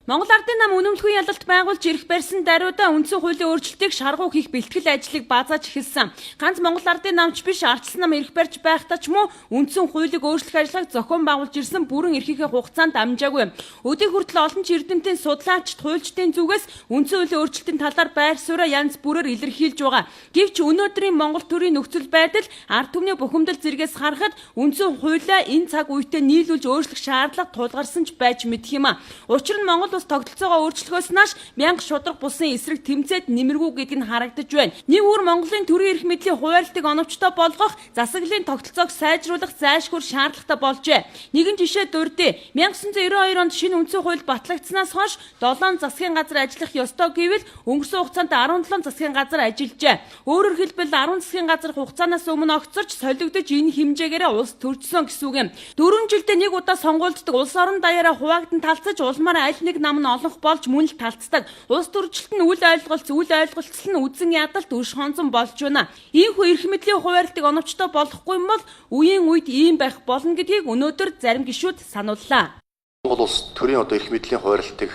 Монгол Ардын нам үнэмлэхүйн ялалт байгуулж ирэх барьсан даруйда үндсэн хуулийн өөрчлөлтийг шаргуу хийх бэлтгэл ажлыг базааж эхэлсэн. Ганц Монгол Ардын намч биш ардчилсан нам ирэх барьж байхдаа ч мөн үндсэн хуулийг өөрчлөх ажиллагааг зохион байгуулж ирсэн бүрэн эрхийнхээ хугацаанд амжаагүй. Өдийг хүртэл олон ч эрдэмтдийн судлаачид хуульчдын зүгээс үндсэн хуулийн өөрчлөлтийн талаар байр сууриа янз бүрээр илэрхийлж байгаа. Гэвч өнөөдрийн Монгол төрийн нөхцөл байдал ард түмний бухимдал зэргээс харахад үндсэн хуулиа энэ цаг үедээ нийлүүлж өөрчлөх шаардлага тулгарсан ч байж мэдэх юм. Учир нь Монгол тогтолцоогоо өөрчлөхөөс нааш мянга шударга булсын эсрэг тэмцээд нэмэргүй гэдэг нь харагдаж байна. Нэг өөр Монголын төрийн эрх мэдлийн хуваарилалтыг оновчтой болгох, засаглалын тогтолцоог сайжруулах зайлшгүй шаардлагатай болжээ. Нэгэн жишээ дурдъя. 1992 онд шинэ үндсэн хууль батлагдсанаас хойш 7 засгийн газар ажиллах ёстой гэвэл өнгөрсөн хугацаанд 17 засгийн газар ажиллажээ. Өөрөөр хэлбэл 10 засгийн газар хугацаанаас өмнө огцорч солигдож энэ хэмжээгээр улс төржсөн гэсэн үг юм. 4 жилдээ нэг удаа сонгуульддаг улс орон даяараа хуваагдан талцаж улмаар аль нэг нам нь олонх болж мөн л талцдаг. Улс төржилт нь үл ойлголцол нь үзэн ядалт үш хонцон болж байна. Ийхүү эрх мэдлийн хуваарилтыг оновчтой болгохгүй юм бол үеийн үед ийм байх болно гэдгийг өнөөдөр зарим гишүүд санууллаа. Монгол улс төрийн эрх мэдлийн хуваарилтыг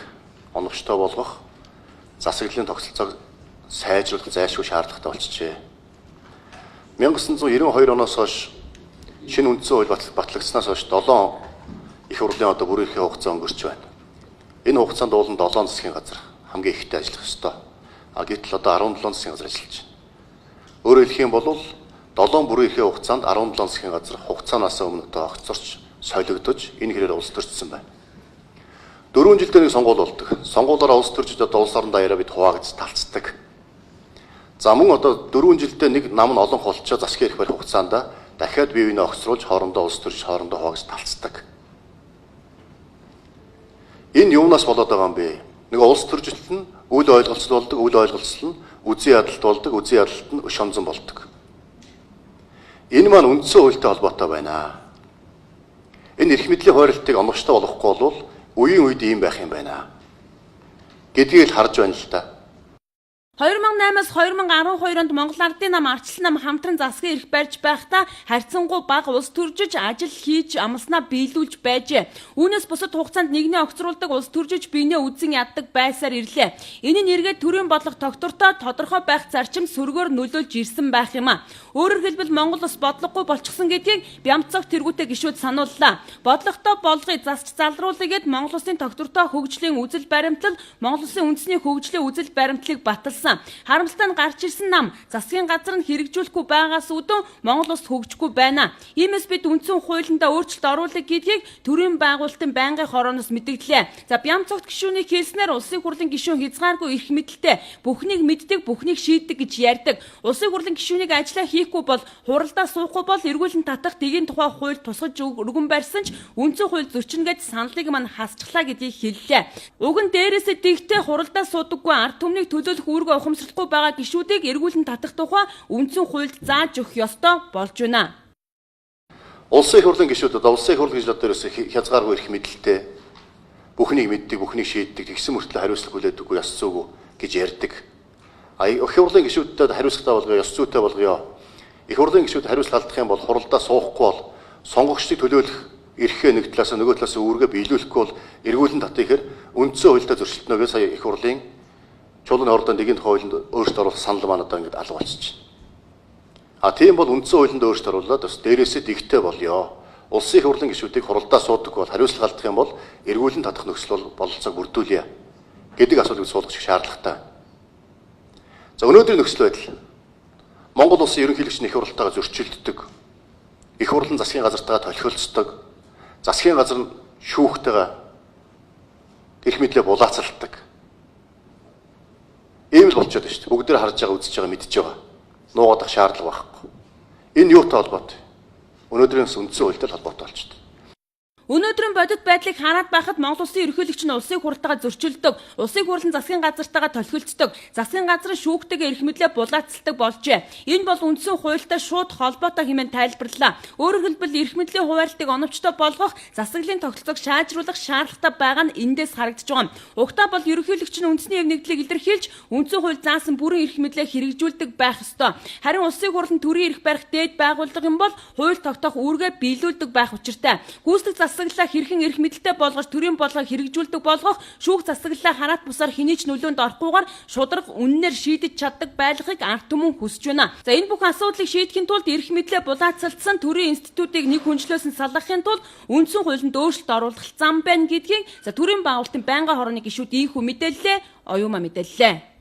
оновчтой болгох, засаглалын тогтолцоог сайжруулах зайлшгүй шаардлагатай болчихжээ. 1992 оноос хойш шинэ үндсэн хууль батлагдсанаас хойш 7 их хурлын бүрэн эрхээ хугацаа өнгөрч байна. Энэ хугацаанд уулын 7 засгийн газар хамгийн ихтэй ажиллах ёстой. Гэтэл одоо 17 засгийн газар ажиллаж байна. Өөрөөр хэлэх юм бол 7 бүрэн эрхээ хугацаанд 17 засгийн газар хугацаанаас өмнө огцорч солигдож энэ хэрээр улс төрчихсөн байна. 4 жилдээ нэг сонгуул болдог. Сонгуулаараа улс төржиж одоо улс орон даяараа бид хуваагдж талцдаг. За мөн одоо 4 жилдээ нэг нам нь олон холчоо засгийн эрх барих хугацаанд дахиад бие биенээ огцруулж хоорондоо улс төрж хоорондоо хуваагдж талцдаг. Энэ юунаас болоод байгаа юм бэ? Нэг улс төржилт нь үл ойлголцол болдог, үл ойлголцол нь үзий ядалт болдог, үзий ядалт нь өш онзон болдог. Энэ маань үндсэн хуультай холбоотой байна. Энэ эрх мэдлийн хуваарилтыг оновчтой болгохгүй бол үеийн үед ийм байх юм байна гэдгийг л харж байна л да. 2008-аас 2012 онд Монгол Ардын нам ардчилсан нам хамтран засгийн эрх барьж байхдаа харьцангуй бага улс төржиж ажил хийж амлснаа биелүүлж байжээ. Үүнээс бусад хугацаанд нэгний огцруулдаг улс төржиж биенээ үзэн яддаг байсаар ирлээ. Энэ нь эргээд төрийн бодлого тогтвортой тодорхой байх зарчим сөргөөр нөлөөлж ирсэн байх юм а. Өөрөөр хэлбэл Монгол улс бодлогогүй болчихсон гэдгийг Бямцог тэргүүтэй гишүүд санууллаа. Бодлоготой болгоё засч залруулъя гэд Монгол улсын тогтвортой хөгжлийн үзэл баримтлал, Монгол улсын үндэсний хөгжлийн үзэл баримтлалыг баталсан. Харамсалтай нь гарч ирсэн нам засгийн газар нь хэрэгжүүлэхгүй байгаас үүдэн Монгол улс хөгжихгүй байна. Иймээс бид үндсэн хуулиндаа өөрчлөлт оруулах гэдгийг төрийн байгуулалтын байнгын хорооноос мэдээллээ. За Бямцогт гишүүний хэлснээр улсын хурлын гишүүн хязгааргүй эрх мэдэлтэй бүхнийг мэддэг, бүхнийг шийддэг гэж ярьдаг. Улсын хурлын гишүүнийг ажиллаа хийхгүй бол хуралдаа суухгүй бол эргүүлэн татах тэгийн тухай хууль тусгаж өргөн барьсан ч үндсэн хууль зөрчингээд саналыг мань хасчихлаа гэдгийг хэллээ. Уг нь дээрээсээ дэгтээ хуралдаа суудаггүй ард түмнийг төлөөлөх үүрэг ухамсарлахгүй байгаа гишүүдийг эргүүлэн татах тухай үндсэн хуульд зааж өгөх ёстой болж байна. Улсын их хурлын гишүүд одоо улсын их хурлын гишүүд дээрээс хязгааргүй эрх мэдэлтэй бүхнийг мэддэг, бүхнийг шийддэг, тэгсэн мөртлөө хариуцлага хүлээдэггүй ёс зүйгүй гэж ярьдаг. Их хурлын гишүүдэд хариуцлагатай болгоё, ёс зүйтэй болгоё. Их хурлын гишүүд хариуцлага алдах юм бол хуралдаа суухгүй бол сонгогчдыг төлөөлөх эрхээ нэг талаас нөгөө талаас үүргээ биелүүлэхгүй бол эргүүлэн татъя гэхээр үндсэн хуультай зөрчилдөнөөс сая их хурлын чулуун ордон нэгэн хуулинд өөрчлөлт оруулах санал маань одоо ингэж алга болчихж байна. Тийм бол үндсэн хуулинд өөрчлөлт оруулаад бас дээрээсээ дэгтэй болёо. Улсын их хурлын гишүүдийг хуралдаа суудаг бол хариуцлага алдах юм бол эргүүлэн татах нөхцөл бололцоог бүрдүүлье гэдэг асуудлыг суулгах шаардлагатай. За өнөөдрийн нөхцөл байдал Монгол улсын ерөнхийлөгч нь их хурлтайгаа зөрчилддөг. Их хурлын засгийн газартайгаа толхиолцдог. Засгийн газар нь шүүхтэйгээ эрх мэдлээ булаацалдаг. Ийм л болчиход байна шүү дээ. Бүгдээр харж байгаа, үзэж байгаа, мэдж байгаа. Нуугадах шаардлага байхгүй. Энэ юутай холбоотой? Өнөөдрийн үндсэн хуультай холбоотой болчиход. Өнөөдрийн бодит байдлыг хараад байхад Монгол улсын ерөнхийлөгч нь улсын хурлтайгаа зөрчилдөг, улсын хурлын засгийн газартайгаа толхилцдог, засгийн газрын шүүхтэйгээ эрх мэдлээ булаацалдаг болжээ. Энэ бол үндсэн хуультай шууд холбоотой хэмээн тайлбарлаа. Өөрөөр хэлбэл эрх мэдлийн хуваарлтыг оновчтой болгох, засаглалын тогтолцоог шаажруулах шаардлагатай байгаа нь эндээс харагдаж байгаа. Угтаа бол ерөнхийлөгч нь үндэсний нэгдлийг илэрхийлж, үндсэн хууль заасан бүрэн эрх мэдлээ хэрэгжүүлдэг байх ёстой. Харин улсын хурлын төрийн эрх барих дээд байгууллага юм бол хууль тогтоох үүргээ биелүүлдэг байх учиртай. Гүйцэтгэх засаглалаа хэрхэн эрх мэдэлтэй болгож төрийн бодлогыг хэрэгжүүлдэг болгох, шүүх засаглалаа хараат бусаар хэний ч нөлөөнд орохгүйгээр шударга үнэнээр шийдэж чаддаг байлгахыг ард түмэн хүсэж байна. За энэ бүх асуудлыг шийдэхин тулд эрх мэдлээ булаацалдсан төрийн институтыг нэг хүнчлөөс нь салгахын тулд үндсэн хуулинд өөрчлөлт оруулах зам байна гэдгийг төрийн байгуулалтын байнгын хорооны гишүүд ийхүү мэдээллээ, оюума мэдээллээ.